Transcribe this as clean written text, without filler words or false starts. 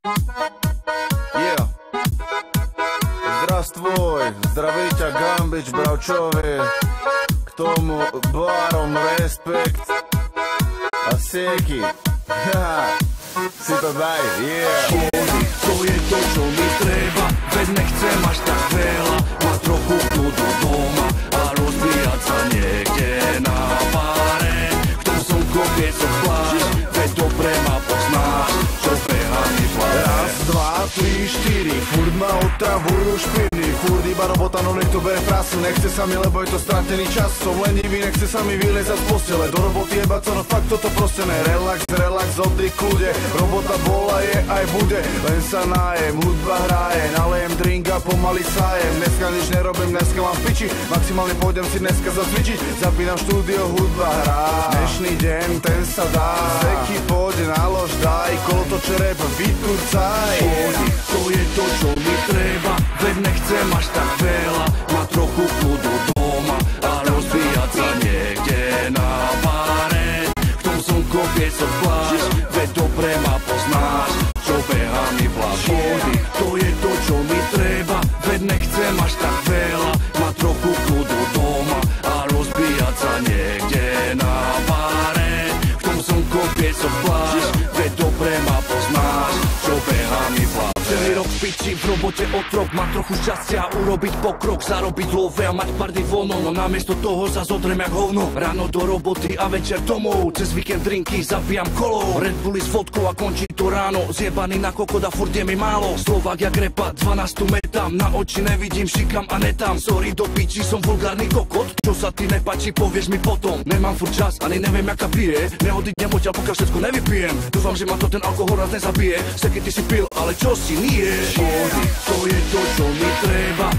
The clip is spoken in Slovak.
Yeah. Zdravstvoj, zdraví ťa Gambič, bravčovi. K tomu Barom respekt. A Sieky. Si to daj, yeah. To je to, čo mi treba, veď nechcem až tak veľa. Má trochu kľudu doma a rozbíjať sa niekde na bare. V tom som kopiecoch pláž, veď dobre ma poznáš, čo behá mi v hlave. Raz, dva, tri, štyri, furt ma otravujú špiny. Furt iba robota, no nech to bere frasu. Nechce sa mi, lebo je to stratený čas. Som lenivý, nechce sa mi vylezať z postele. Do roboty jebať sa, no fakt toto proste ne. Relax, relax, oddych, kľude. Robota bola, je aj bude. Len sa nájem, hudba hraje. Nalejem drink a pomaly sájem. Dneska nič nerobím, dneska mám v piči. Maximálne pôjdem si dneska zacvičiť. Zapínam štúdio, hudba hrá. Dnešný deň, ten sa dá. Seky, poď, nalož, daj. Kolotoče rap, vyturcaj. To je to, čo mi treba, veď nechcem až tak veľa. Má trochu kľudu doma a rozbíjať sa niekde na bare. V tom som kopiecoch pláž, veď dobre ma poznáš, čo behá mi v hlave. To je to, čo mi treba, veď nechcem až tak veľa. Má trochu kľudu doma a rozbíjať sa niekde na bare. V tom som kopiecoch pláž, veď dobre ma poznáš, čo behá mi v hlave. Celý rok piči, v robote otrok, má trochu šťastia urobiť pokrok, zarobiť love a mať party voľno, no namiesto toho sa zodrem jak hovno. Ráno do roboty a večer domov, cez víkend drinky zabijam kolou. Red Bulli s vodkou a končí to ráno, zjebaný na kokot a furt je mi málo. Slovák jak repa, 12 metám, na oči nevidím, šikam a netám. Sorry do piči, som vulgárny kokot, čo sa ti nepáči, povieš mi potom. Nemám furt čas, ani neviem jaká pije, neodídem odtiaľ, pokiaľ všetko nevypijem. Dúfam, že ma to ten alkohol raz nezabije, seky ty si pil, ale čo si nie. To je to, čo mi treba,